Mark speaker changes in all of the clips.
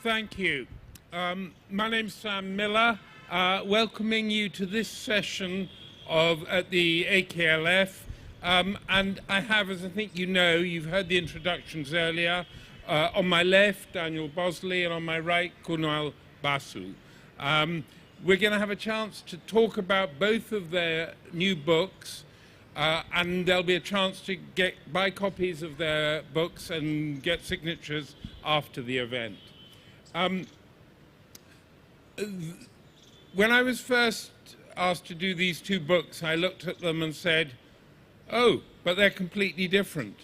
Speaker 1: thank you. My name's Sam Miller, welcoming you to this session at the AKLF. And I have, as I think you know, you've heard the introductions earlier. On my left, Daniel Bosley, and on my right, Kunal Basu. We're going to have a chance to talk about both of their new books, and there'll be a chance to buy copies of their books and get signatures after the event. When I was first asked to do these two books, I looked at them and said, oh, but they're completely different.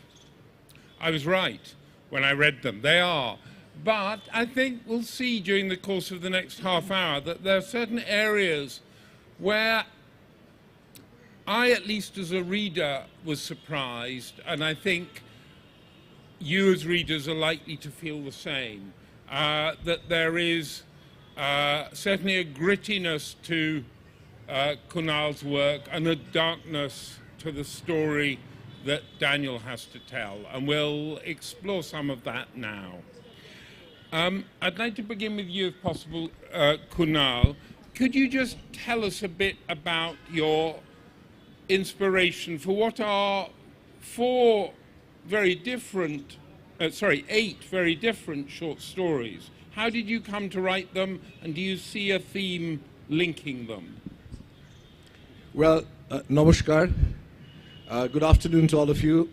Speaker 1: I was right when I read them. They are. But I think we'll see during the course of the next half hour that there are certain areas where I, at least as a reader, was surprised, and I think you as readers are likely to feel the same, that there is certainly a grittiness to Kunal's work and a darkness to the story that Daniel has to tell, and we'll explore some of that now. I'd like to begin with you, if possible, Kunal. Could you just tell us a bit about your inspiration for what are eight very different short stories? How did you come to write them, and do you see a theme linking them?
Speaker 2: Well, namaskar. Good afternoon to all of you.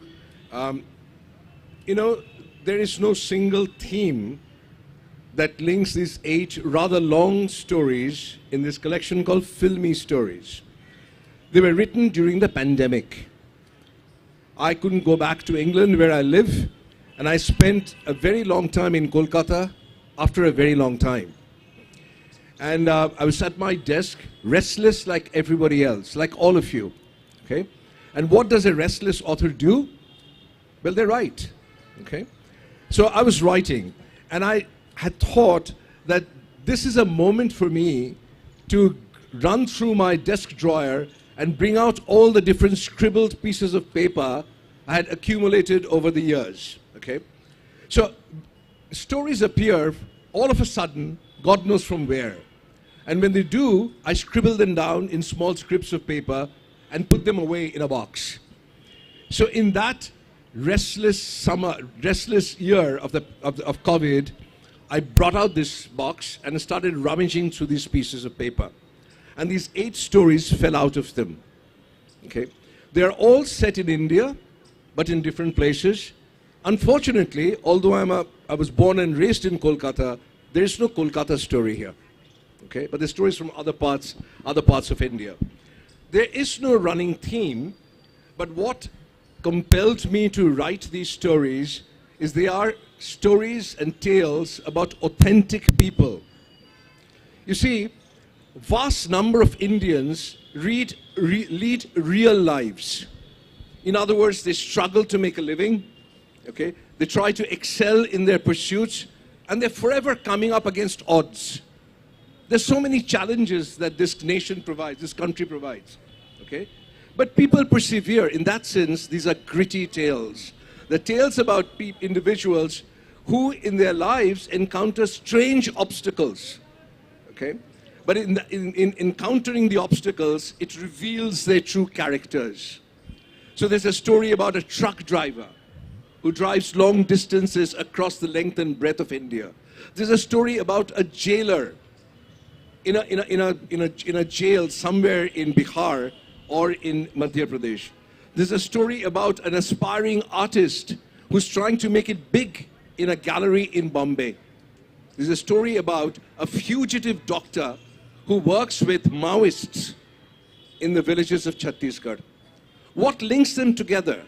Speaker 2: You know, there is no single theme that links these 8 rather long stories in this collection called Filmy Stories. They were written during the pandemic. I couldn't go back to England where I live, and I spent a very long time in Kolkata after a very long time. And I was at my desk, restless like everybody else, like all of you, okay? And what does a restless author do? Well, they write, okay? So I was writing, and I had thought that this is a moment for me to run through my desk drawer and bring out all the different scribbled pieces of paper I had accumulated over the years, okay? So stories appear all of a sudden, God knows from where. And when they do, I scribble them down in small scripts of paper and put them away in a box. So in that restless year of COVID, I brought out this box and started rummaging through these pieces of paper. And these 8 stories fell out of them, okay? They're all set in India, but in different places. Unfortunately, although I was born and raised in Kolkata, there is no Kolkata story here, okay? But the stories from other parts of India. There is no running theme, but what compelled me to write these stories is they are stories and tales about authentic people. You see, vast number of Indians lead real lives. In other words, they struggle to make a living, okay? They try to excel in their pursuits, and they're forever coming up against odds. There's so many challenges that this nation provides, this country provides, okay? But people persevere. In that sense, these are gritty tales. The tales about individuals who in their lives encounter strange obstacles, okay? But in encountering the obstacles, it reveals their true characters. So there's a story about a truck driver who drives long distances across the length and breadth of India. There's a story about a jailer in a jail somewhere in Bihar or in Madhya Pradesh. There's a story about an aspiring artist who's trying to make it big in a gallery in Bombay. There's a story about a fugitive doctor who works with Maoists in the villages of Chhattisgarh. What links them together?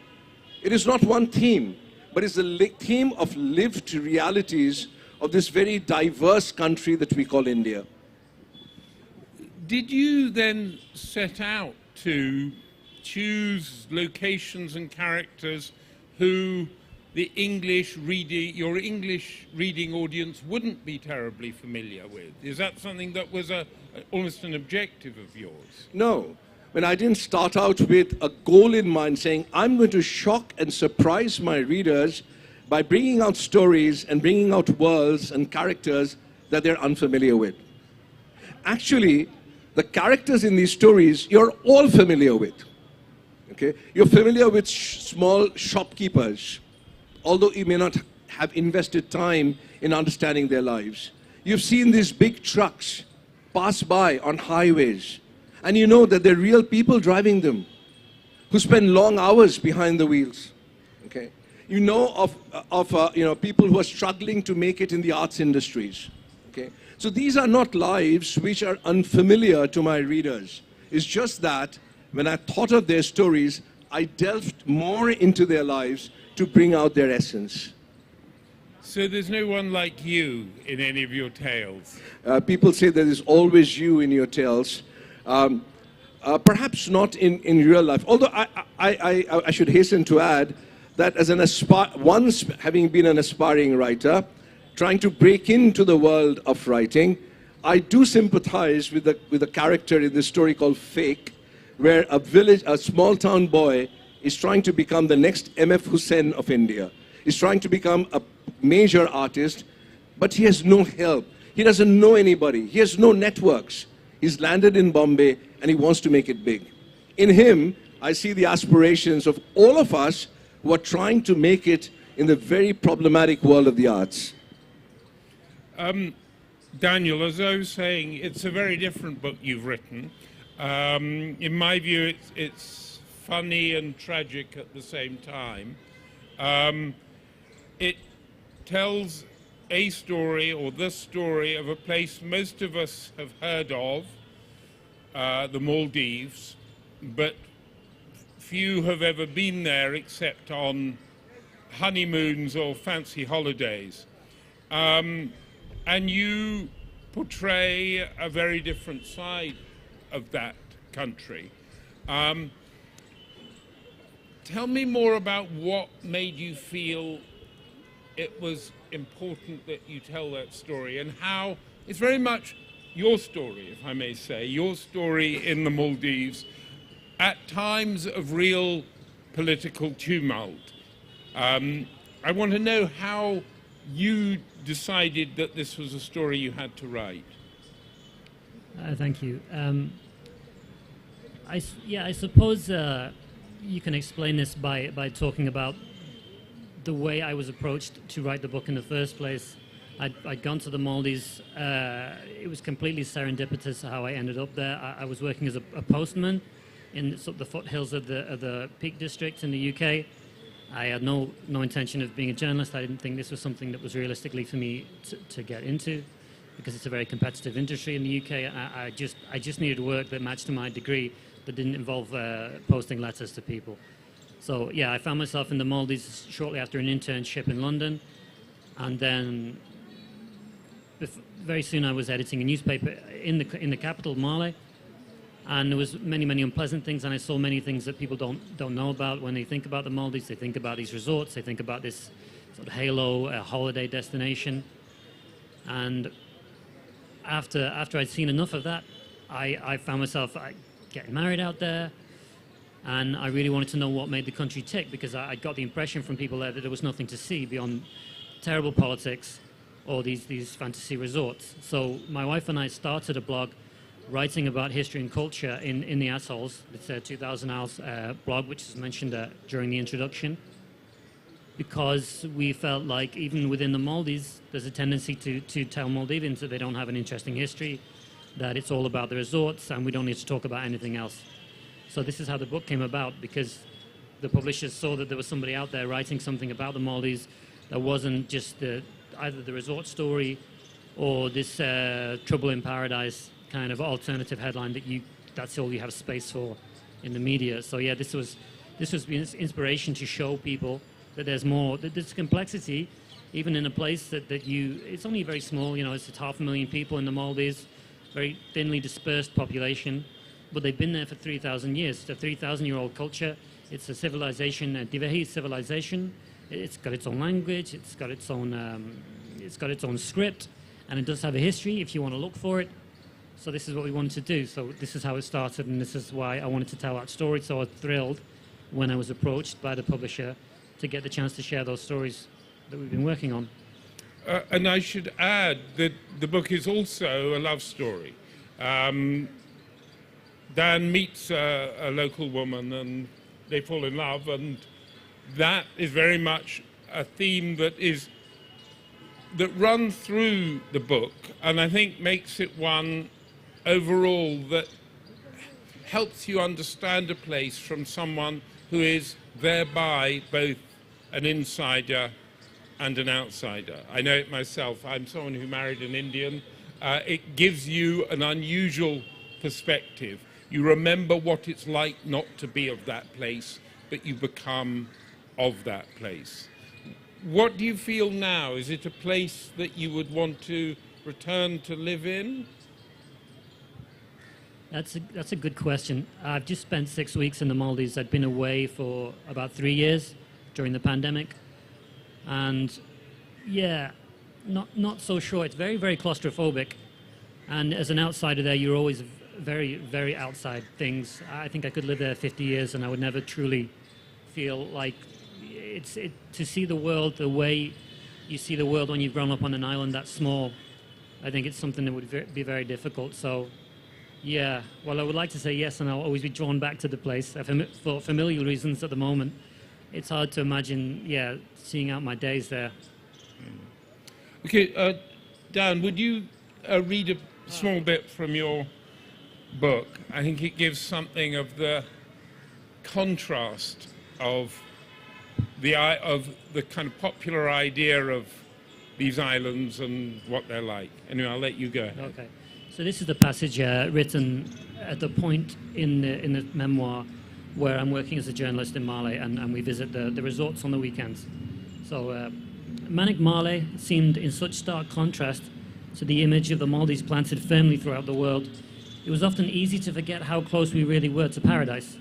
Speaker 2: It is not one theme, but it's the theme of lived realities of this very diverse country that we call India.
Speaker 1: Did you then set out to choose locations and characters who your English reading audience wouldn't be terribly familiar with? Is that something that was almost an objective of yours?
Speaker 2: No. When I didn't start out with a goal in mind saying, I'm going to shock and surprise my readers by bringing out stories and bringing out worlds and characters that they're unfamiliar with. Actually, the characters in these stories you're all familiar with. Okay? You're familiar with small shopkeepers, although you may not have invested time in understanding their lives. You've seen these big trucks pass by on highways, and you know that they're real people driving them who spend long hours behind the wheels. Okay? You know of people who are struggling to make it in the arts industries. Okay? So these are not lives which are unfamiliar to my readers. It's just that when I thought of their stories, I delved more into their lives to bring out their essence.
Speaker 1: So there's no one like you in any of your tales?
Speaker 2: People say there is always you in your tales. Perhaps not in real life. Although I should hasten to add that as once having been an aspiring writer, trying to break into the world of writing, I do sympathize with the character in this story called Fake, where a small town boy is trying to become the next M.F. Hussain of India. He's trying to become a major artist, but he has no help. He doesn't know anybody. He has no networks. He's landed in Bombay and he wants to make it big. In him, I see the aspirations of all of us who are trying to make it in the very problematic world of the arts.
Speaker 1: Daniel, as I was saying, it's a very different book you've written. In my view, it's funny and tragic at the same time. It tells a story, or the story, of a place most of us have heard of, the Maldives, but few have ever been there except on honeymoons or fancy holidays. And you portray a very different side of that country. Tell me more about what made you feel it was important that you tell that story, and how it's very much your story, if I may say, your story in the Maldives at times of real political tumult. I want to know how you decided that this was a story you had to write.
Speaker 3: Thank you. I suppose you can explain this by talking about the way I was approached to write the book in the first place. I'd gone to the Maldives. It was completely serendipitous how I ended up there. I was working as a postman in sort of the foothills of the Peak District in the UK. I had no intention of being a journalist. I didn't think this was something that was realistically for me to get into, because it's a very competitive industry in the UK. I just needed work that matched to my degree, that didn't involve posting letters to people. So yeah, I found myself in the Maldives shortly after an internship in London, and then very soon I was editing a newspaper in the capital, Male, and there was many unpleasant things, and I saw many things that people don't know about when they think about the Maldives. They think about these resorts, they think about this sort of halo holiday destination, and after I'd seen enough of that, I found myself getting married out there. And I really wanted to know what made the country tick, because I got the impression from people there that there was nothing to see beyond terrible politics or these fantasy resorts. So my wife and I started a blog writing about history and culture in the Atolls. It's a 2,000 hours blog, which is mentioned during the introduction, because we felt like even within the Maldives, there's a tendency to tell Maldivians that they don't have an interesting history, that it's all about the resorts, and we don't need to talk about anything else. So this is how the book came about, because the publishers saw that there was somebody out there writing something about the Maldives that wasn't just either the resort story or this Trouble in Paradise kind of alternative headline that's all you have space for in the media. So yeah, this was inspiration to show people that there's more, that there's complexity, even in a place it's only very small, it's 500,000 people in the Maldives, very thinly dispersed population. But they've been there for 3,000 years. It's a 3,000-year-old culture. It's a civilization, a Divehi civilization. It's got its own language. It's got its own script, and it does have a history if you want to look for it. So this is what we wanted to do. So this is how it started, and this is why I wanted to tell that story. So I was thrilled when I was approached by the publisher to get the chance to share those stories that we've been working on.
Speaker 1: And I should add that the book is also a love story. Dan meets a local woman and they fall in love, and that is very much a theme that runs through the book, and I think makes it one overall that helps you understand a place from someone who is thereby both an insider and an outsider. I know it myself. I'm someone who married an Indian. It gives you an unusual perspective. You remember what it's like not to be of that place, but you become of that place. What do you feel now? Is it a place that you would want to return to live in?
Speaker 3: That's a good question. I've just spent 6 weeks in the Maldives. I'd been away for about 3 years during the pandemic. And yeah, not so sure. It's very, very claustrophobic. And as an outsider there, you're always very, very outside things. I think I could live there 50 years and I would never truly feel like to see the world the way you see the world when you've grown up on an island that small. I think it's something that would be very difficult. So yeah, well, I would like to say yes, and I'll always be drawn back to the place for familiar reasons at the moment. It's hard to imagine, yeah, seeing out my days there.
Speaker 1: Okay, Dan, would you read a small bit from your book? I think it gives something of the contrast of the kind of popular idea of these islands and what they're like. Anyway, I'll let you go.
Speaker 3: Okay. So this is the passage written at the point in the memoir where I'm working as a journalist in Male, and we visit the resorts on the weekends. So Manic Male seemed in such stark contrast to the image of the Maldives planted firmly throughout the world. It was often easy to forget how close we really were to paradise.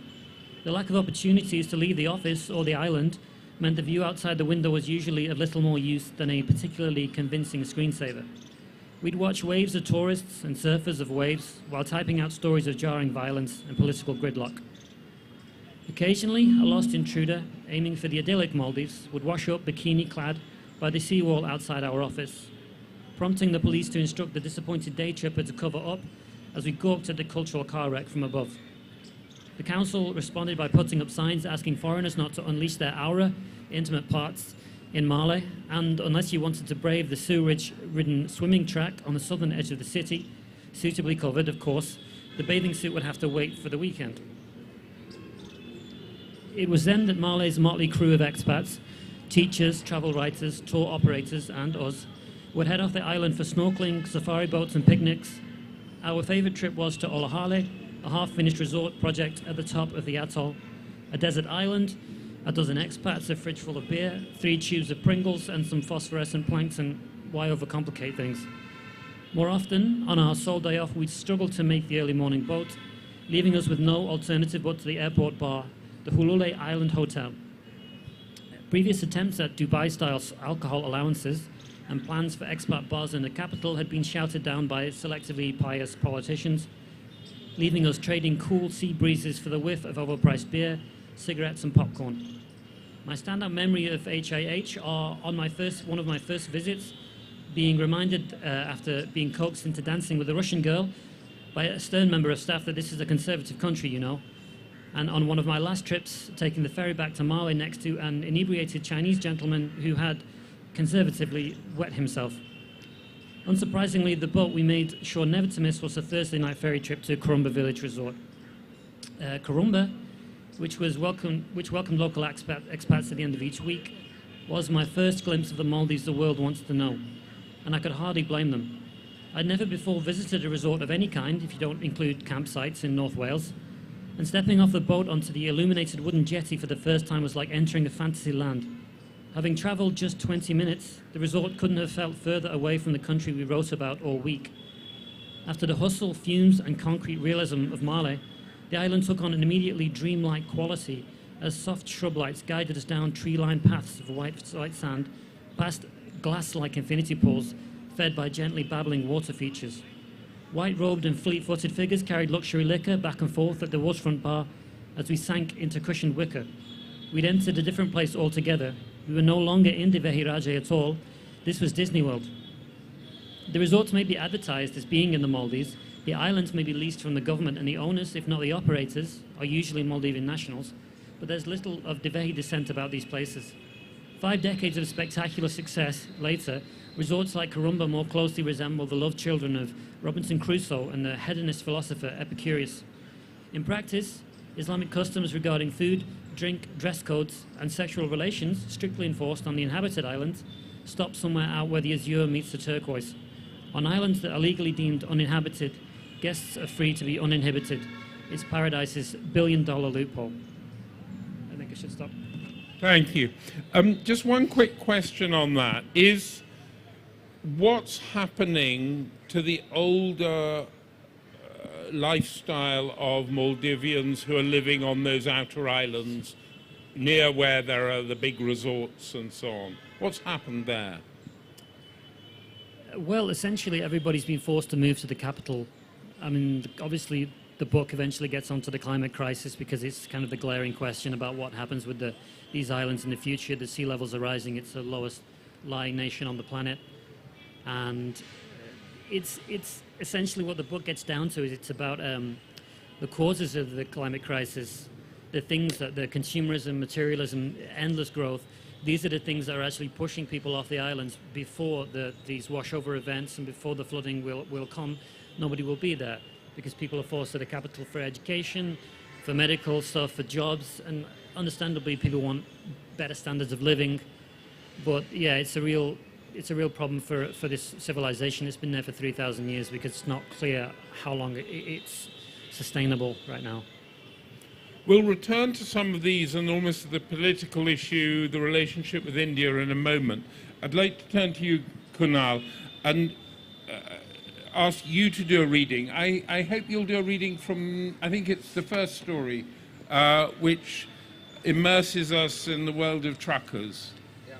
Speaker 3: The lack of opportunities to leave the office or the island meant the view outside the window was usually of little more use than a particularly convincing screensaver. We'd watch waves of tourists and surfers of waves while typing out stories of jarring violence and political gridlock. Occasionally, a lost intruder, aiming for the idyllic Maldives, would wash up bikini-clad by the seawall outside our office, prompting the police to instruct the disappointed day tripper to cover up as we gawked at the cultural car wreck from above. The council responded by putting up signs asking foreigners not to unleash their aura, intimate parts, in Male, and unless you wanted to brave the sewerage-ridden swimming track on the southern edge of the city, suitably covered, of course, the bathing suit would have to wait for the weekend. It was then that Male's motley crew of expats, teachers, travel writers, tour operators, and us, would head off the island for snorkeling, safari boats, and picnics. Our favourite trip was to Olahale, a half-finished resort project at the top of the atoll, a desert island, a dozen expats, a fridge full of beer, 3 tubes of Pringles, and some phosphorescent plankton. Why overcomplicate things? More often, on our sole day off, we'd struggle to make the early morning boat, leaving us with no alternative but to the airport bar, the Hulule Island Hotel. Previous attempts at Dubai-style alcohol allowances and plans for expat bars in the capital had been shouted down by selectively pious politicians, leaving us trading cool sea breezes for the whiff of overpriced beer, cigarettes and popcorn. My standout memory of HIH are on one of my first visits, being reminded after being coaxed into dancing with a Russian girl by a stern member of staff that this is a conservative country, you know. And on one of my last trips, taking the ferry back to Male next to an inebriated Chinese gentleman who had conservatively wet himself. Unsurprisingly, the boat we made sure never to miss was a Thursday night ferry trip to Kurumba Village Resort. Kurumba, which welcomed local expats at the end of each week, was my first glimpse of the Maldives the world wants to know, and I could hardly blame them. I'd never before visited a resort of any kind, if you don't include campsites in North Wales, and stepping off the boat onto the illuminated wooden jetty for the first time was like entering a fantasy land. Having travelled just 20 minutes, the resort couldn't have felt further away from the country we wrote about all week. After the hustle, fumes, and concrete realism of Male, the island took on an immediately dreamlike quality as soft shrub lights guided us down tree-lined paths of white sand, past glass-like infinity pools fed by gently babbling water features. White-robed and fleet-footed figures carried luxury liquor back and forth at the waterfront bar as we sank into cushioned wicker. We'd entered a different place altogether, We were no longer in Divehi Raja at all. This was Disney World. The resorts may be advertised as being in the Maldives. The islands may be leased from the government, and the owners, if not the operators, are usually Maldivian nationals. But there's little of Divehi descent about these places. 5 decades of spectacular success later, resorts like Karumba more closely resemble the love children of Robinson Crusoe and the hedonist philosopher Epicurus. In practice, Islamic customs regarding food, drink, dress codes, and sexual relations, strictly enforced on the inhabited islands, stop somewhere out where the azure meets the turquoise. On islands that are legally deemed uninhabited, guests are free to be uninhibited. It's Paradise's billion-dollar loophole. I think I should stop.
Speaker 1: Thank you. Just one quick question on that. Is what's happening to the older lifestyle of Maldivians who are living on those outer islands near where there are the big resorts and so on? What's happened there?
Speaker 3: Well, essentially everybody's been forced to move to the capital. I mean, obviously the book eventually gets onto the climate crisis because it's kind of the glaring question about what happens with these islands in the future. The sea levels are rising. It's the lowest lying nation on the planet. And it's essentially what the book gets down to is it's about the causes of the climate crisis, the things that the consumerism, materialism, endless growth. These are the things that are actually pushing people off the islands before these washover events and before the flooding will come. Nobody will be there because people are forced to the capital for education, for medical stuff, for jobs, and understandably people want better standards of living. But yeah, it's a real problem for this civilization. It's been there for 3,000 years because it's not clear how long it's sustainable right now.
Speaker 1: We'll return to some of these and almost the political issue, the relationship with India in a moment. I'd like to turn to you, Kunal, and ask you to do a reading. I hope you'll do a reading from, I think it's the first story, which immerses us in the world of truckers.
Speaker 2: Yeah.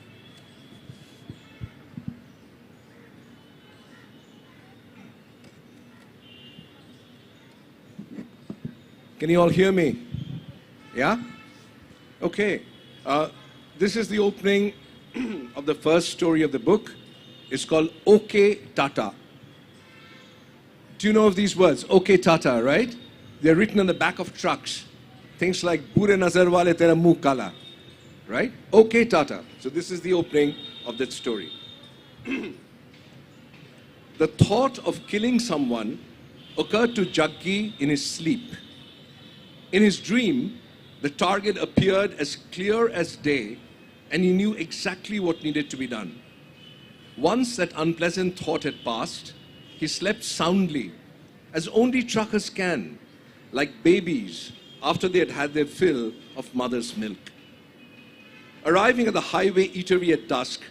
Speaker 2: Can you all hear me? Yeah? Okay. This is the opening of the first story of the book. It's called Okay Tata. Do you know of these words? Okay Tata, right? They're written on the back of trucks. Things like Bure nazar wale tera muh kala. Right? Okay Tata. So this is the opening of that story. The thought of killing someone occurred to Jaggi in his sleep. In his dream, the target appeared as clear as day, and he knew exactly what needed to be done. Once that unpleasant thought had passed, he slept soundly, as only truckers can, like babies after they had had their fill of mother's milk. Arriving at the highway eatery at dusk,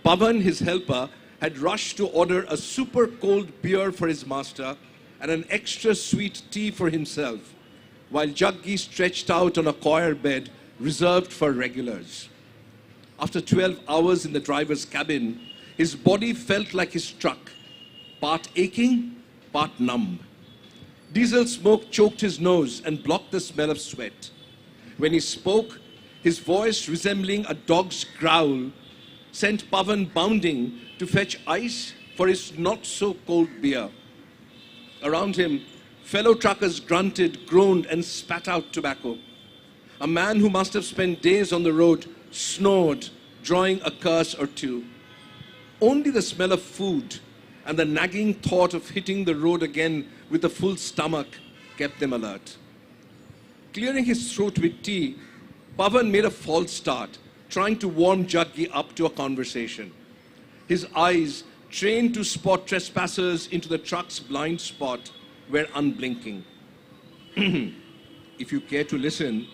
Speaker 2: Pavan, his helper, had rushed to order a super cold beer for his master and an extra sweet tea for himself, while Jaggi stretched out on a coir bed reserved for regulars. After 12 hours in the driver's cabin, his body felt like his truck, part aching, part numb. Diesel smoke choked his nose and blocked the smell of sweat. When he spoke, his voice resembling a dog's growl sent Pavan bounding to fetch ice for his not-so-cold beer. Around him, fellow truckers grunted, groaned, and spat out tobacco. A man who must have spent days on the road snored, drawing a curse or two. Only the smell of food and the nagging thought of hitting the road again with a full stomach kept them alert. Clearing his throat with tea, Pavan made a false start, trying to warm Jaggi up to a conversation. His eyes, trained to spot trespassers into the truck's blind spot, were unblinking. If you care to listen,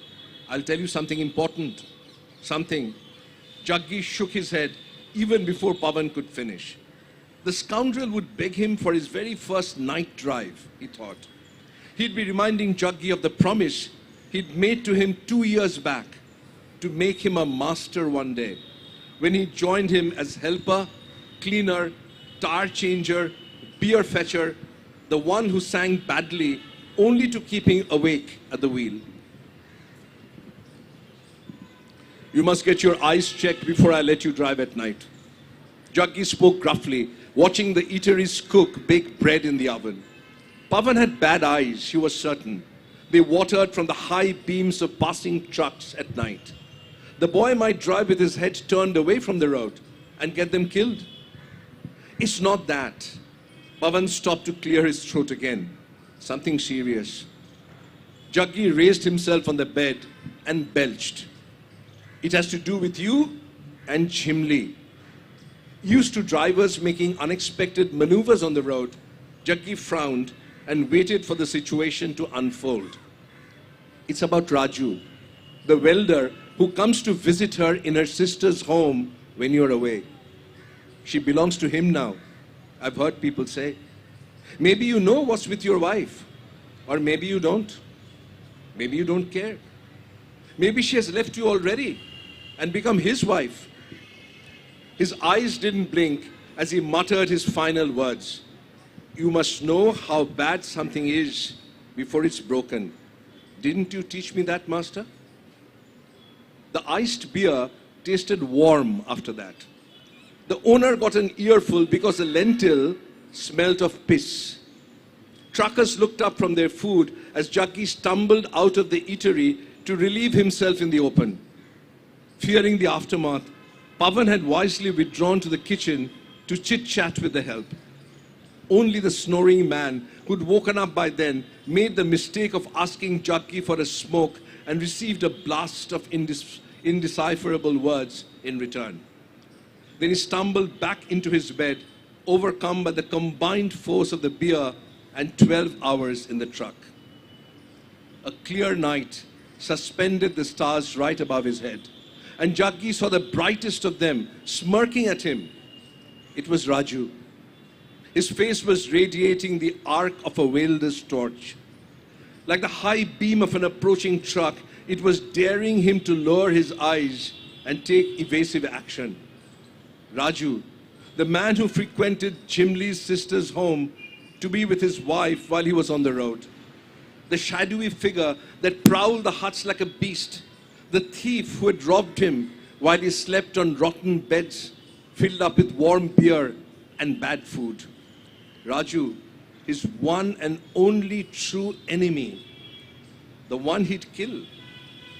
Speaker 2: I'll tell you something important. Something. Jaggi shook his head even before Pavan could finish. The scoundrel would beg him for his very first night drive, he thought. He'd be reminding Jaggi of the promise he'd made to him 2 years back to make him a master one day, when he joined him as helper, cleaner, tire changer, beer fetcher, the one who sang badly only to keep him awake at the wheel. You must get your eyes checked before I let you drive at night. Jaggi spoke gruffly, watching the eateries cook baked bread in the oven. Pavan had bad eyes, he was certain. They watered from the high beams of passing trucks at night. The boy might drive with his head turned away from the road and get them killed. It's not that. Pavan stopped to clear his throat again. Something serious. Jaggi raised himself on the bed and belched. It has to do with you and Chimli. Used to drivers making unexpected maneuvers on the road, Jaggi frowned and waited for the situation to unfold. It's about Raju, the welder who comes to visit her in her sister's home when you're away. She belongs to him now, I've heard people say. Maybe you know what's with your wife, or maybe you don't. Maybe you don't care. Maybe she has left you already and become his wife. His eyes didn't blink as he muttered his final words. You must know how bad something is before it's broken. Didn't you teach me that, master? The iced beer tasted warm after that. The owner got an earful because the lentil smelt of piss. Truckers looked up from their food as Jaggi stumbled out of the eatery to relieve himself in the open. Fearing the aftermath, Pavan had wisely withdrawn to the kitchen to chit-chat with the help. Only the snoring man, who'd woken up by then, made the mistake of asking Jaggi for a smoke and received a blast of indecipherable words in return. Then he stumbled back into his bed, overcome by the combined force of the beer and 12 hours in the truck. A clear night suspended the stars right above his head, and Jaggi saw the brightest of them smirking at him. It was Raju. His face was radiating the arc of a welder's torch. Like the high beam of an approaching truck, it was daring him to lower his eyes and take evasive action. Raju, the man who frequented Chimli's sister's home to be with his wife while he was on the road. The shadowy figure that prowled the huts like a beast. The thief who had robbed him while he slept on rotten beds filled up with warm beer and bad food. Raju, his one and only true enemy, the one he'd kill,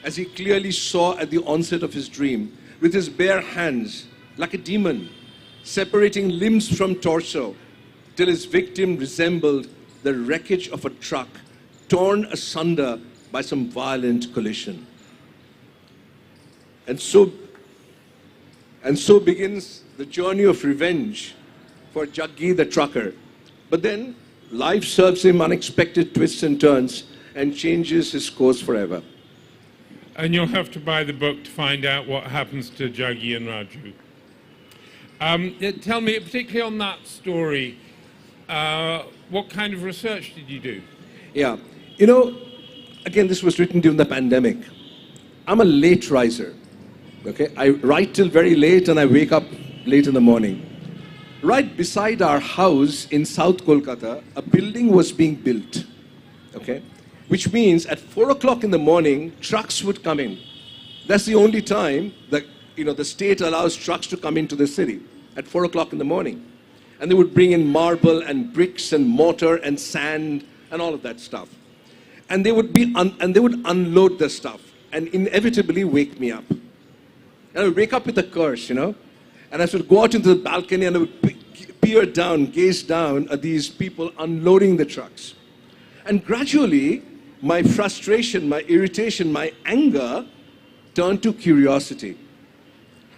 Speaker 2: as he clearly saw at the onset of his dream, with his bare hands, like a demon, separating limbs from torso, till his victim resembled the wreckage of a truck torn asunder by some violent collision. And so begins the journey of revenge for Jaggi the trucker. But then life serves him unexpected twists and turns and changes his course forever.
Speaker 1: And you'll have to buy the book to find out what happens to Jaggi and Raju. Tell me, particularly on that story, what kind of research did you do?
Speaker 2: Yeah, you know, again, this was written during the pandemic. I'm a late riser, okay? I write till very late and I wake up late in the morning. Right beside our house in South Kolkata, a building was being built, okay? Which means at 4 o'clock in the morning, trucks would come in. That's the only time that, the state allows trucks to come into the city, at 4 o'clock in the morning. And they would bring in marble and bricks and mortar and sand and all of that stuff. And they would unload the stuff and inevitably wake me up. And I would wake up with a curse, and I would go out into the balcony and I would peer down, gaze down at these people unloading the trucks. And gradually, my frustration, my irritation, my anger turned to curiosity.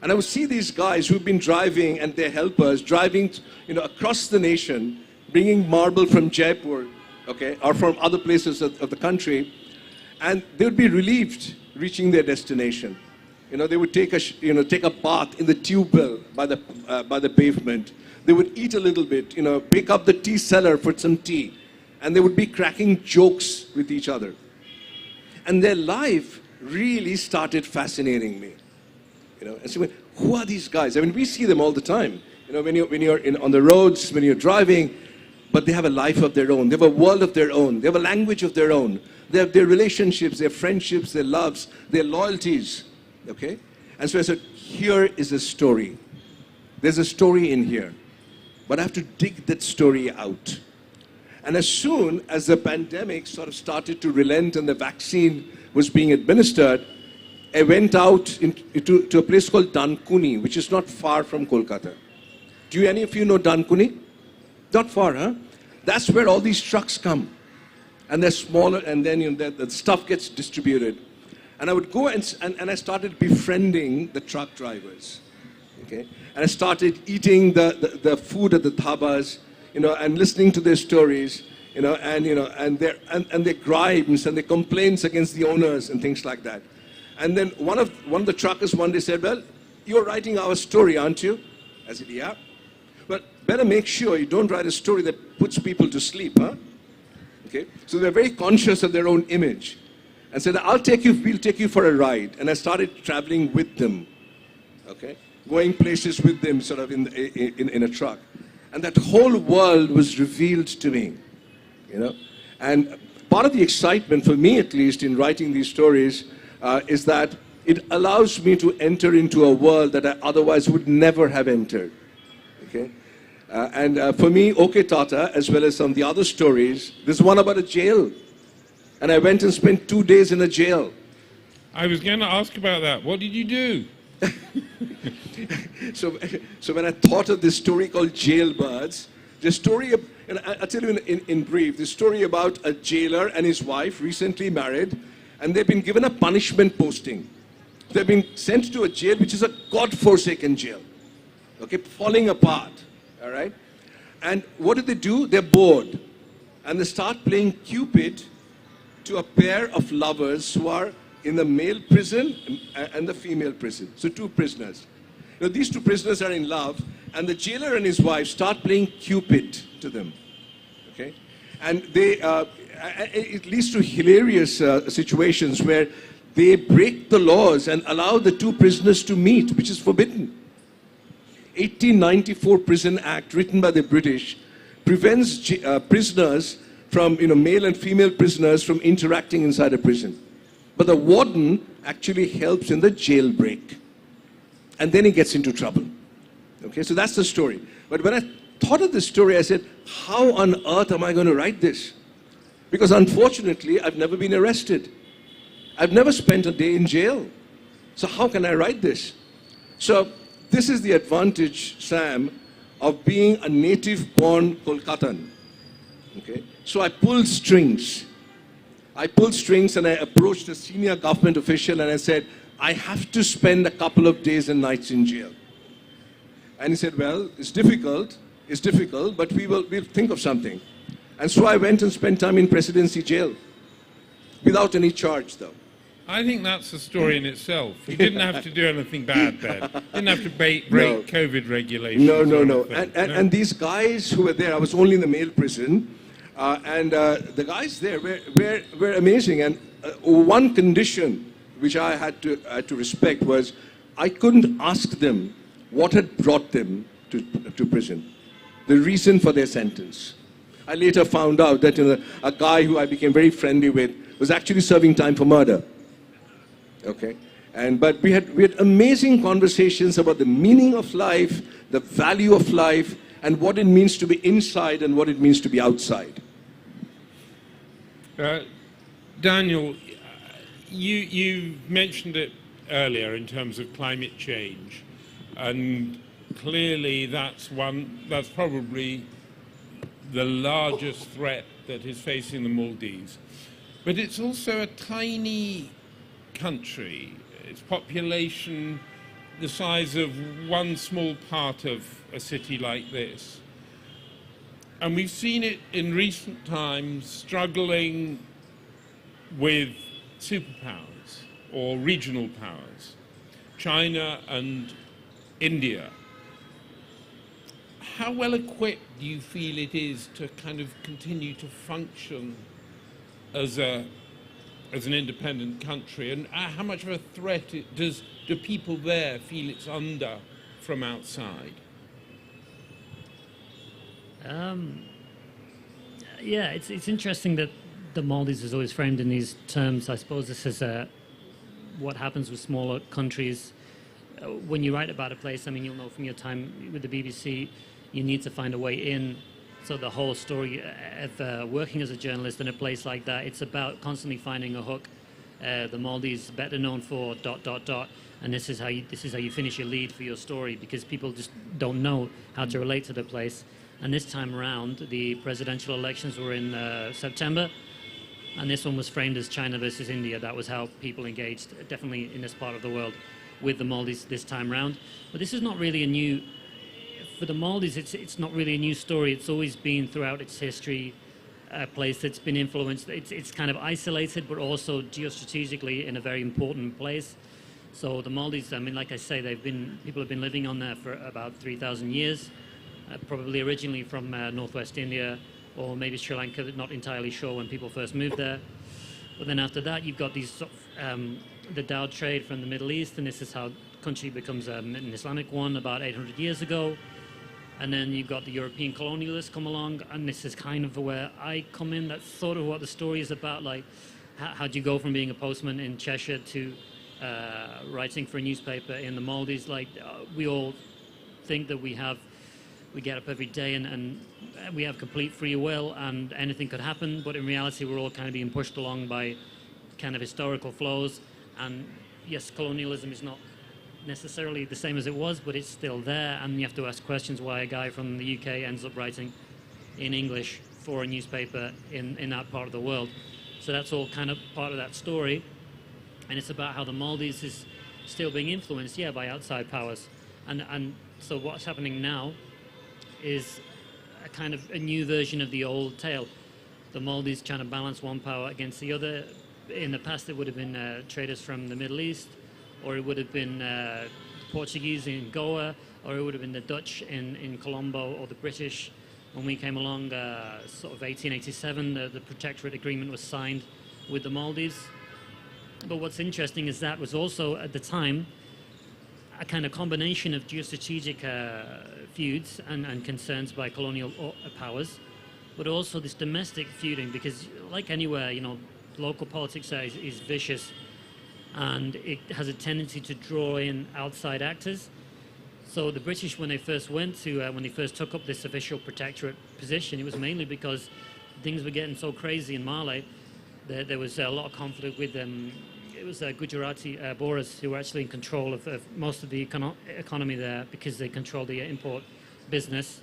Speaker 2: And I would see these guys who've been driving and their helpers driving, across the nation, bringing marble from Jaipur, okay, or from other places of the country, and they would be relieved reaching their destination. They would take a bath in the tube well by the pavement. They would eat a little bit, pick up the tea cellar for some tea, and they would be cracking jokes with each other. And their life really started fascinating me. And so who are these guys? I mean, we see them all the time. When you're on the roads, when you're driving, but they have a life of their own. They have a world of their own. They have a language of their own. They have their relationships, their friendships, their loves, their loyalties. Okay? And so I said, here is a story. There's a story in here. But I have to dig that story out. And as soon as the pandemic sort of started to relent and the vaccine was being administered, I went out to a place called Dankuni, which is not far from Kolkata. Do any of you know Dankuni? Not far, huh? That's where all these trucks come. And they're smaller, and then the stuff gets distributed. And I would go and I started befriending the truck drivers. Okay? And I started eating the food at the dhabas, and listening to their stories, and their gripes and their complaints against the owners and things like that. And then one of the truckers one day said, well, you're writing our story, aren't you? I said, yeah. But better make sure you don't write a story that puts people to sleep, huh? Okay? So they're very conscious of their own image. And said, we'll take you for a ride. And I started traveling with them, okay? Going places with them, sort of in a truck. And that whole world was revealed to me, And part of the excitement, for me at least, in writing these stories is that it allows me to enter into a world that I otherwise would never have entered, okay? For me, OK Tata, as well as some of the other stories, there's one about a jail. And I went and spent 2 days in a jail.
Speaker 1: I was going to ask about that. What did you do?
Speaker 2: So when I thought of this story called Jailbirds, the story, and I'll tell you in brief, the story about a jailer and his wife, recently married, and they've been given a punishment posting. They've been sent to a jail which is a God-forsaken jail, okay, falling apart, all right? And what do? They're bored. And they start playing Cupid to a pair of lovers who are in the male prison and the female prison. So 2 prisoners. These 2 prisoners are in love, and the jailer and his wife start playing Cupid to them. Okay? And it leads to hilarious situations where they break the laws and allow the 2 prisoners to meet, which is forbidden. 1894 Prison Act, written by the British, prevents prisoners from, male and female prisoners from interacting inside a prison. But the warden actually helps in the jailbreak. And then he gets into trouble. Okay, so that's the story. But when I thought of this story, I said, how on earth am I going to write this? Because unfortunately, I've never been arrested. I've never spent a day in jail. So how can I write this? So this is the advantage, Sam, of being a native-born Kolkatan. Okay? So I pulled strings. And I approached a senior government official and I said, I have to spend a couple of days and nights in jail. And he said, well, it's difficult, but we'll think of something. And so I went and spent time in Presidency Jail, without any charge, though.
Speaker 1: I think that's a story in itself. You didn't have to do anything bad there. Didn't have to break COVID regulations.
Speaker 2: No. And these guys who were there, I was only in the male prison, and the guys there were amazing. And one condition which I had to respect was I couldn't ask them what had brought them to prison, the reason for their sentence. I later found out that a guy who I became very friendly with was actually serving time for murder. Okay, but we had amazing conversations about the meaning of life, the value of life, and what it means to be inside and what it means to be outside.
Speaker 1: Daniel, you mentioned it earlier in terms of climate change, and clearly that's probably the largest threat that is facing the Maldives. But it's also a tiny country. Its population the size of one small part of a city like this. And we've seen it in recent times struggling with superpowers or regional powers, China and India. How well equipped do you feel it is to kind of continue to function as an independent country, and how much of a threat do people there feel it's under from outside?
Speaker 3: Yeah, it's interesting that the Maldives is always framed in these terms. I suppose this is what happens with smaller countries. when you write about a place, I mean, you'll know from your time with the BBC, you need to find a way in. So the whole story of working as a journalist in a place like that, it's about constantly finding a hook. The Maldives better known for ... and this is how you finish your lead for your story, because people just don't know how to relate to the place. And this time around, the presidential elections were in September, and this one was framed as China versus India. That was how people engaged, definitely in this part of the world, with the Maldives this time round. But this is not really a new, for the Maldives, it's not really a new story. It's always been throughout its history a place that's been influenced. It's kind of isolated, but also geostrategically in a very important place. So the Maldives, I mean, like I say, people have been living on there for about 3,000 years, probably originally from northwest India, or maybe Sri Lanka, not entirely sure when people first moved there. But then after that, you've got these the Dhow trade from the Middle East, and this is how the country becomes an Islamic one about 800 years ago. And then you've got the European colonialists come along, and this is kind of where I come in. That's sort of what the story is about. Like, how do you go from being a postman in Cheshire to writing for a newspaper in the Maldives? Like, we all think that we get up every day and we have complete free will and anything could happen, but in reality we're all kind of being pushed along by kind of historical flows. And yes, colonialism is not necessarily the same as it was, but it's still there, and you have to ask questions why a guy from the UK ends up writing in English for a newspaper in that part of the world. So that's all kind of part of that story, and it's about how the Maldives is still being influenced, yeah, by outside powers. And so what's happening now is a kind of a new version of the old tale. The Maldives trying to balance one power against the other. In the past, it would have been traders from the Middle East, or it would have been Portuguese in Goa, or it would have been the Dutch in Colombo, or the British. When we came along, sort of 1887, the Protectorate Agreement was signed with the Maldives. But what's interesting is that was also, at the time, a kind of combination of geostrategic feuds and concerns by colonial powers, but also this domestic feuding, because like anywhere, you know, local politics is vicious, and it has a tendency to draw in outside actors. So the British, when they first when they first took up this official protectorate position, it was mainly because things were getting so crazy in Malé. There was a lot of conflict with them. It was Gujarati Boers who were actually in control of most of the economy there, because they controlled the import business.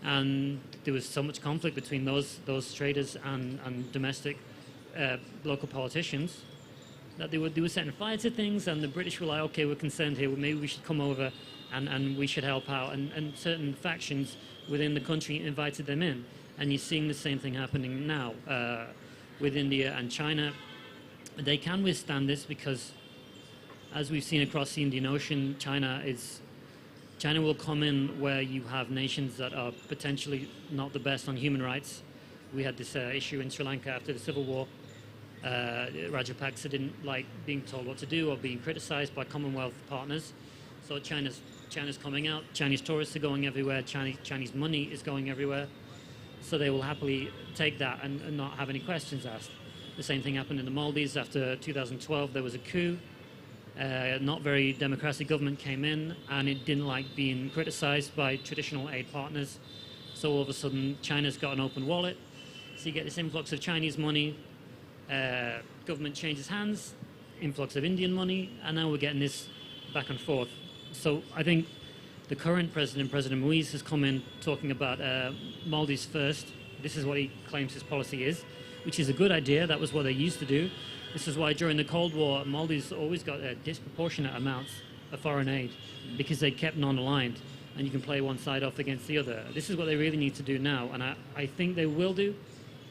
Speaker 3: And there was so much conflict between those traders and domestic local politicians that they were setting fire to things, and the British were like, okay, we're concerned here, well, maybe we should come over and we should help out. And certain factions within the country invited them in. And you're seeing the same thing happening now with India and China. They can withstand this because, as we've seen across the Indian Ocean, China will come in where you have nations that are potentially not the best on human rights. We had this issue in Sri Lanka after the civil war. Rajapaksa didn't like being told what to do or being criticized by Commonwealth partners. So China's coming out, Chinese tourists are going everywhere, Chinese money is going everywhere. So they will happily take that and not have any questions asked. The same thing happened in the Maldives after 2012. There was a coup. Not very democratic government came in, and it didn't like being criticized by traditional aid partners. So all of a sudden, China's got an open wallet. So you get this influx of Chinese money, government changes hands, influx of Indian money, and now we're getting this back and forth. So I think the current president, President Moise, has come in talking about Maldives first. This is what he claims his policy is, which is a good idea. That was what they used to do. This is why during the Cold War, Maldives always got disproportionate amounts of foreign aid, because they kept non-aligned, and you can play one side off against the other. This is what they really need to do now, and I think they will do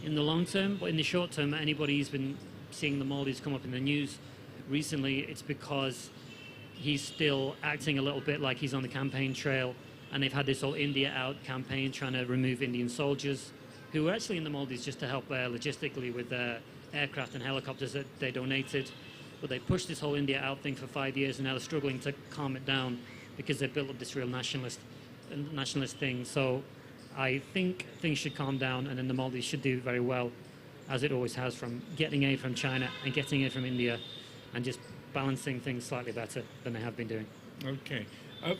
Speaker 3: in the long term. But in the short term, anybody who's been seeing the Maldives come up in the news recently, it's because he's still acting a little bit like he's on the campaign trail, and they've had this whole India out campaign trying to remove Indian soldiers who were actually in the Maldives just to help logistically with aircraft and helicopters that they donated. But they pushed this whole India out thing for 5 years, and now they're struggling to calm it down because they built up this real nationalist thing. So I think things should calm down, and then the Maldives should do very well, as it always has, from getting aid from China and getting aid from India, and just balancing things slightly better than they have been doing.
Speaker 1: Okay.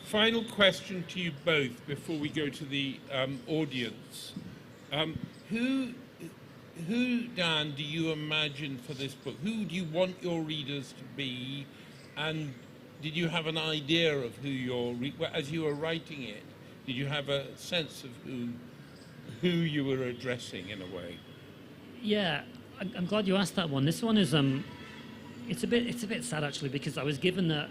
Speaker 1: Final question to you both before we go to the audience. Who, Dan, do you imagine for this book? Who do you want your readers to be? And did you have an idea of who as you were writing it, did you have a sense of who you were addressing in a way?
Speaker 3: Yeah, I'm glad you asked that one. This one is it's a bit sad actually, because I was given that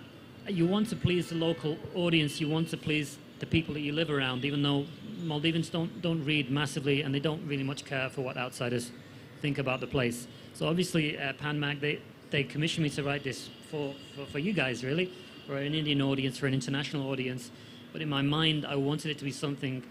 Speaker 3: you want to please the local audience, you want to please the people that you live around, even though Maldivans don't read massively and they don't really much care for what outsiders think about the place. So obviously PanMag, they commissioned me to write this for you guys, really, for an Indian audience, for an international audience. But in my mind, I wanted it to be something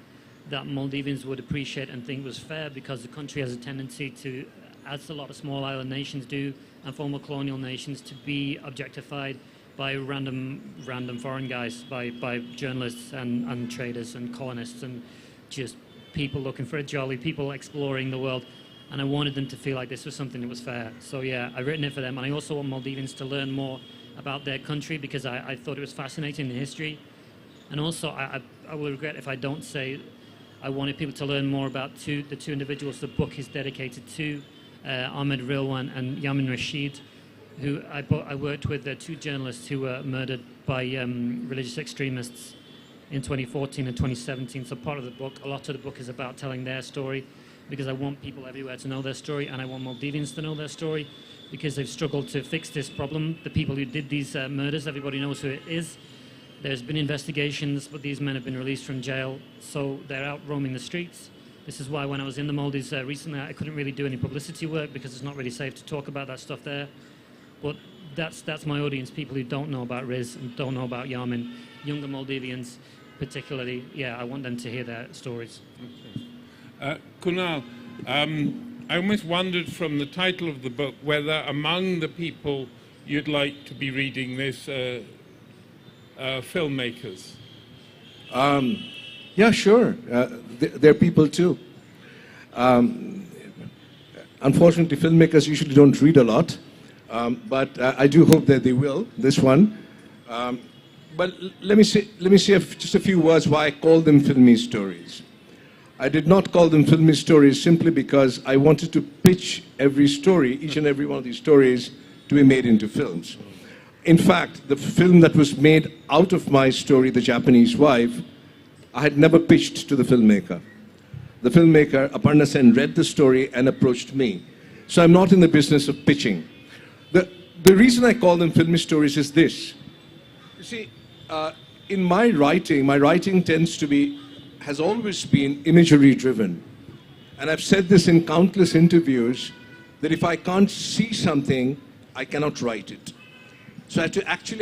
Speaker 3: that Maldivians would appreciate and think was fair, because the country has a tendency to, as a lot of small island nations do, and former colonial nations, to be objectified by random foreign guys, by journalists and traders and colonists and just people looking for a jolly, people exploring the world. And I wanted them to feel like this was something that was fair. So yeah, I've written it for them. And I also want Maldivians to learn more about their country, because I thought it was fascinating, the history. And also, I will regret if I don't say I wanted people to learn more about the two individuals the book is dedicated to, Ahmed Rilwan and Yamin Rashid, who I worked with, two journalists who were murdered by religious extremists in 2014 and 2017. So part of the book, a lot of the book is about telling their story, because I want people everywhere to know their story, and I want Maldivians to know their story, because they've struggled to fix this problem. The people who did these murders, everybody knows who it is. There's been investigations, but these men have been released from jail, so they're out roaming the streets. This is why when I was in the Maldives recently, I couldn't really do any publicity work, because it's not really safe to talk about that stuff there. But that's my audience, people who don't know about Riz and don't know about Yamin, younger Maldivians particularly. Yeah, I want them to hear their stories.
Speaker 1: Okay. Kunal, I almost wondered from the title of the book whether among the people you'd like to be reading this filmmakers.
Speaker 2: Yeah, sure. They're people too. Unfortunately, filmmakers usually don't read a lot, but I do hope that they will, this one. But let me say just a few words why I call them filmy stories. I did not call them filmy stories simply because I wanted to pitch every story, each and every one of these stories, to be made into films. In fact, the film that was made out of my story, The Japanese Wife, I had never pitched to the filmmaker. The filmmaker, Aparna Sen, read the story and approached me. So I'm not in the business of pitching. The reason I call them filmy stories is this. You see, in my writing has always been imagery driven. And I've said this in countless interviews, that if I can't see something, I cannot write it. So I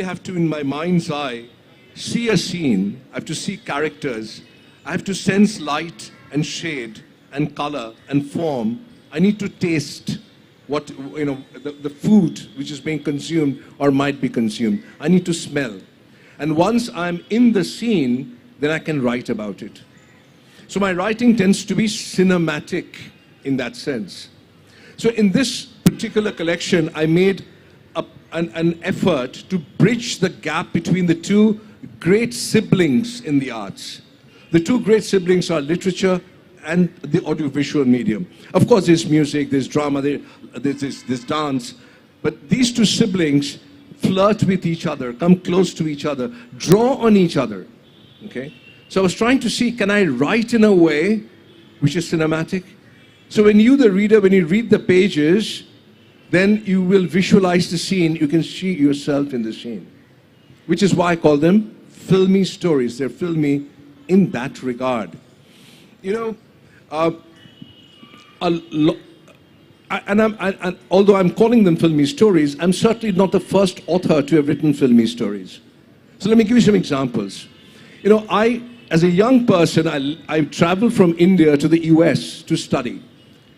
Speaker 2: have to, in my mind's eye, see a scene. I have to see characters. I have to sense light and shade and color and form. I need to taste what, the food which is being consumed or might be consumed. I need to smell. And once I'm in the scene, then I can write about it. So my writing tends to be cinematic in that sense. So in this particular collection, I made an effort to bridge the gap between the two great siblings in the arts. The two great siblings are literature and the audiovisual medium. Of course, there's music, there's drama, there's dance, but these two siblings flirt with each other, come close to each other, draw on each other, okay? So I was trying to see, can I write in a way which is cinematic? So when you, the reader, when you read the pages, then you will visualize the scene, you can see yourself in the scene. Which is why I call them filmy stories. They're filmy in that regard. Although I'm calling them filmy stories, I'm certainly not the first author to have written filmy stories. So let me give you some examples. As a young person, I traveled from India to the US to study.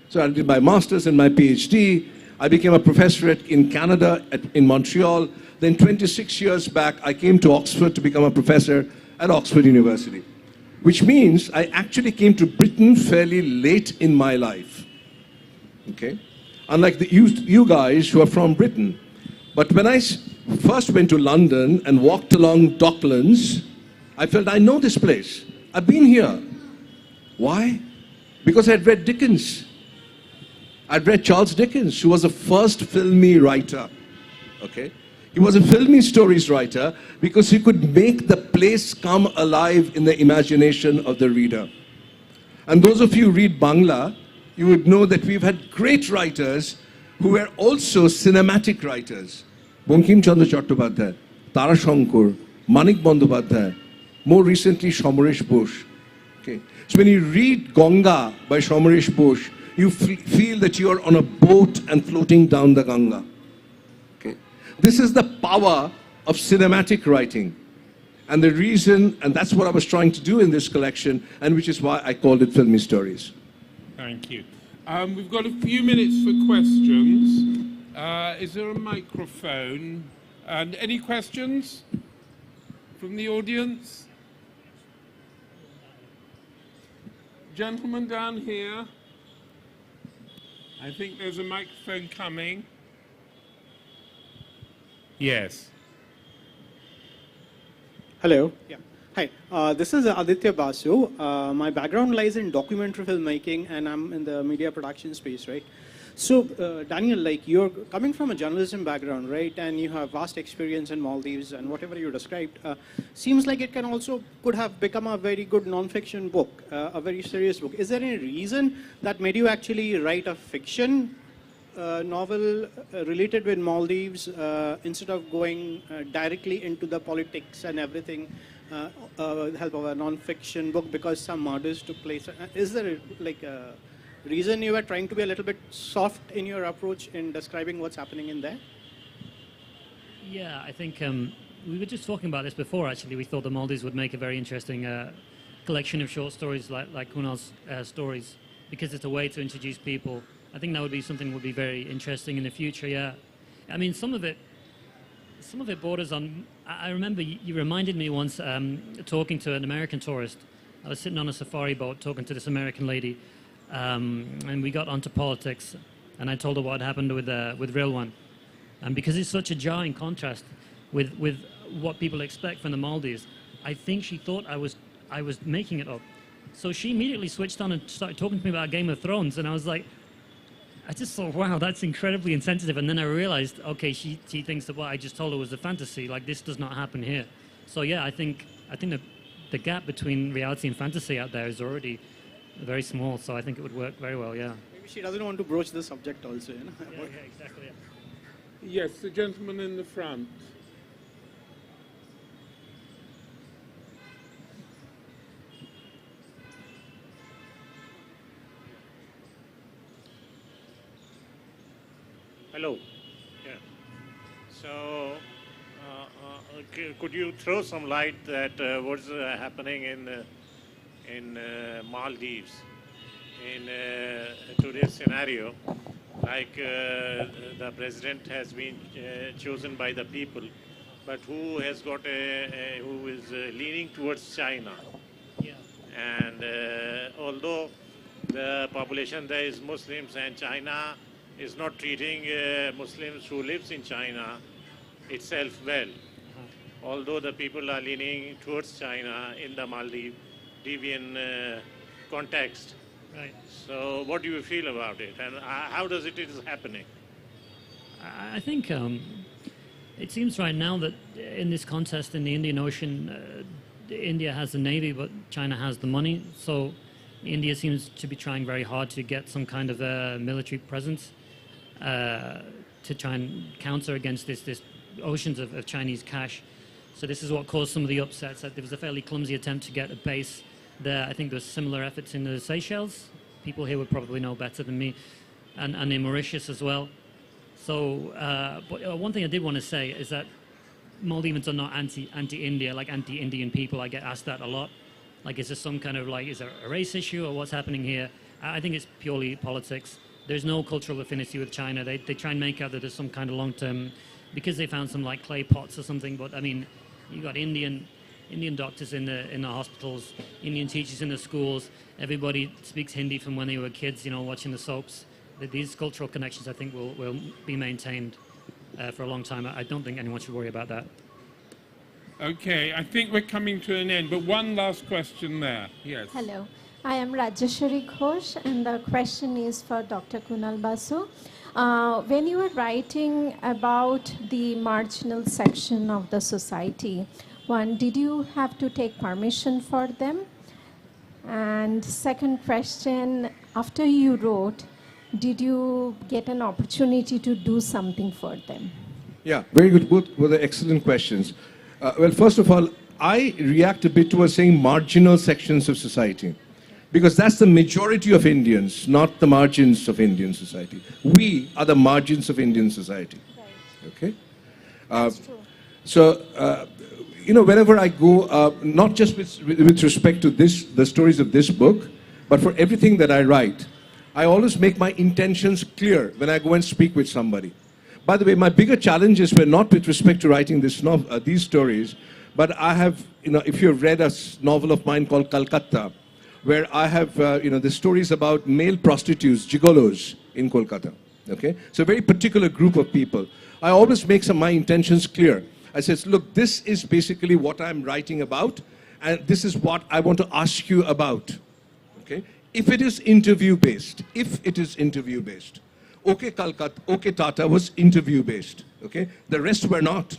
Speaker 2: So I did my master's and my PhD. I became a professor in Canada, in Montreal. Then 26 years back, I came to Oxford to become a professor at Oxford University. Which means I actually came to Britain fairly late in my life. Okay? Unlike you guys who are from Britain. But when I first went to London and walked along Docklands, I felt I know this place. I've been here. Why? Because I'd read Dickens. I'd read Charles Dickens, who was the first filmy writer. Okay? He was a filmy stories writer because he could make the place come alive in the imagination of the reader. And those of you who read Bangla, you would know that we've had great writers who were also cinematic writers. Bankim Chandra Chattopadhyay, Tara Shankar, Manik Bandyopadhyay, more recently Somaresh Bose. Okay. So when you read Ganga by Somaresh Bose, you feel that you are on a boat and floating down the Ganga. Okay. This is the power of cinematic writing. And the reason, and that's what I was trying to do in this collection, and which is why I called it Filmy Stories.
Speaker 1: Thank you. We've got a few minutes for questions. Is there a microphone? And any questions from the audience? Gentleman down here. I think there's a microphone coming. Yes.
Speaker 4: Hello. Yeah. Hi. This is Aditya Basu. My background lies in documentary filmmaking, and I'm in the media production space, right? So, Daniel, like you're coming from a journalism background, right? And you have vast experience in Maldives, and whatever you described seems like it could have become a very good non-fiction book, a very serious book. Is there any reason that made you actually write a fiction novel related with Maldives instead of going directly into the politics and everything with the help of a non-fiction book because some murders took place? Is there like a reason you were trying to be a little bit soft in your approach in describing what's happening in there?
Speaker 3: Yeah, I think we were just talking about this before, actually. We thought the Maldives would make a very interesting collection of short stories like Kunal's stories, because it's a way to introduce people. I think that would be something that would be very interesting in the future, yeah. I mean, some of it borders on... I remember you reminded me once talking to an American tourist. I was sitting on a safari boat talking to this American lady, and we got onto politics, and I told her what happened with Rilwan. And because it's such a jarring contrast with what people expect from the Maldives, I think she thought I was making it up. So she immediately switched on and started talking to me about Game of Thrones, and I was like, I just thought, wow, that's incredibly insensitive. And then I realized, okay, she thinks that what I just told her was a fantasy. Like, this does not happen here. So yeah, I think the gap between reality and fantasy out there is already very small. So I think it would work very well, yeah.
Speaker 4: Maybe she doesn't want to broach the subject also, you know?
Speaker 3: Yeah, exactly, yeah.
Speaker 1: Yes, the gentleman in the front.
Speaker 5: Hello. Yeah. So, could you throw some light that what's happening in Maldives in today's scenario? Like the president has been chosen by the people, but who has got who is leaning towards China?
Speaker 3: Yeah.
Speaker 5: And although the population there is Muslims, and China is not treating Muslims who lives in China itself well. Although the people are leaning towards China in the Maldivian context.
Speaker 3: Right.
Speaker 5: So what do you feel about it, and how does it is happening?
Speaker 3: I think it seems right now that in this contest in the Indian Ocean, India has the navy, but China has the money. So India seems to be trying very hard to get some kind of military presence to try and counter against this oceans of Chinese cash. So this is what caused some of the upsets. There was a fairly clumsy attempt to get a base there. I think there was similar efforts in the Seychelles. People here would probably know better than me, and in Mauritius as well. So, but one thing I did want to say is that Maldivans are not anti-India, like anti-Indian people. I get asked that a lot. Like, is there some kind of is there a race issue or what's happening here? I think it's purely politics. There's no cultural affinity with China. They try and make out that there's some kind of long-term, because they found some like clay pots or something. But I mean, you got Indian doctors in the hospitals, Indian teachers in the schools. Everybody speaks Hindi from when they were kids, watching the soaps. These cultural connections, I think, will be maintained. for a long time. I don't think anyone should worry about that.
Speaker 1: Okay, I think we're coming to an end, but one last question there. Yes.
Speaker 6: Hello, I am Rajeshwari Ghosh, and the question is for Dr. Kunal Basu. When you were writing about the marginal section of the society, one, did you have to take permission for them? And second question, after you wrote, did you get an opportunity to do something for them?
Speaker 2: Yeah, very good. Both were the excellent questions. Well, first of all, I react a bit towards saying marginal sections of society, because that's the majority of Indians, not the margins of Indian society. We are the margins of Indian society.
Speaker 6: Right.
Speaker 2: Okay?
Speaker 6: That's true.
Speaker 2: So, you know, whenever I go, not just with respect to the stories of this book, but for everything that I write, I always make my intentions clear when I go and speak with somebody. By the way, my bigger challenges were not with respect to writing these stories, but I have, you know, if you've read a novel of mine called Kolkata, where I have, you know, the stories about male prostitutes, gigolos in Kolkata. Okay? So a very particular group of people. I always make my intentions clear. I says, look, this is basically what I'm writing about, and this is what I want to ask you about. Okay? If it is interview-based, OK Kolkata, OK Tata was interview-based. Okay? The rest were not.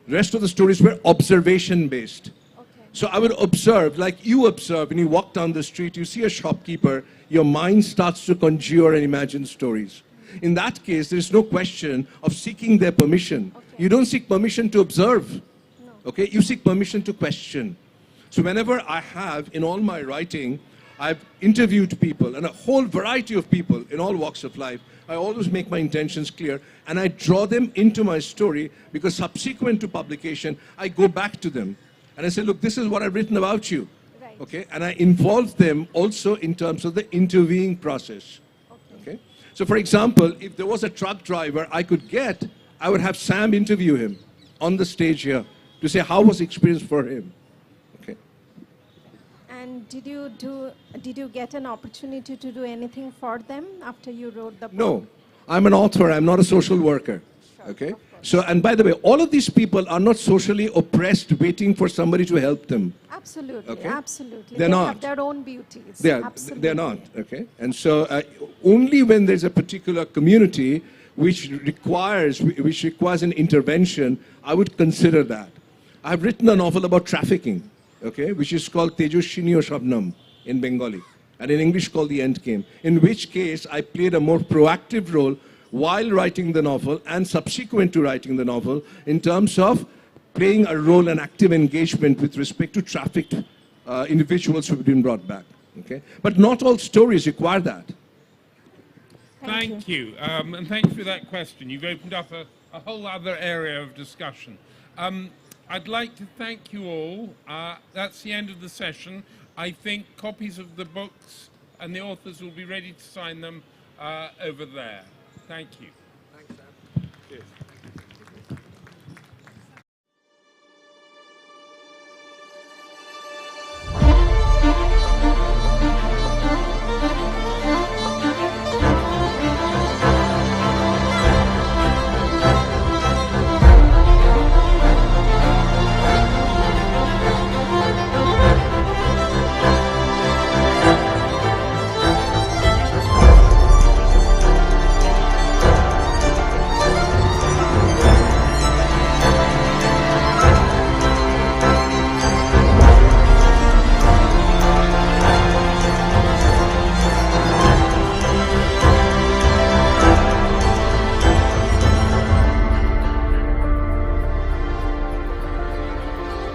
Speaker 2: The rest of the stories were observation-based.
Speaker 6: Okay.
Speaker 2: So I would observe, like you observe, when you walk down the street, you see a shopkeeper, your mind starts to conjure and imagine stories. In that case, there's no question of seeking their permission.
Speaker 6: Okay.
Speaker 2: You don't seek permission to observe.
Speaker 6: No.
Speaker 2: Okay? You seek permission to question. So whenever I have, in all my writing, I've interviewed people, and a whole variety of people in all walks of life. I always make my intentions clear, and I draw them into my story, because subsequent to publication, I go back to them. And I say, look, this is what I've written about you.
Speaker 6: Right.
Speaker 2: Okay? And I involve them also in terms of the interviewing process. Okay? So for example, if there was a truck driver I would have Sam interview him on the stage here to say how was the experience for him. Okay?
Speaker 6: And did you get an opportunity to do anything for them after you wrote the book?
Speaker 2: No, I'm an author, I'm not a social worker.
Speaker 6: Sure,
Speaker 2: Okay?
Speaker 6: of course.
Speaker 2: So, and by the way, all of these people are not socially oppressed waiting for somebody to help them.
Speaker 6: Absolutely,
Speaker 2: Okay.
Speaker 6: absolutely.
Speaker 2: They're
Speaker 6: They
Speaker 2: not.
Speaker 6: have their own beauties.
Speaker 2: They're
Speaker 6: Absolutely.
Speaker 2: not, okay? And so only when there's a particular community which requires an intervention, I would consider that. I've written a novel about trafficking, okay, which is called Tejoshini or Shabnam in Bengali, and in English called The End Game, in which case I played a more proactive role while writing the novel and subsequent to writing the novel in terms of playing a role and active engagement with respect to trafficked individuals who have been brought back. Okay? But not all stories require that.
Speaker 1: Thank you. And thank you for that question. You've opened up a whole other area of discussion. I'd like to thank you all. That's the end of the session. I think copies of the books and the authors will be ready to sign them over there. Thank you.
Speaker 2: Thanks, Sam. Cheers.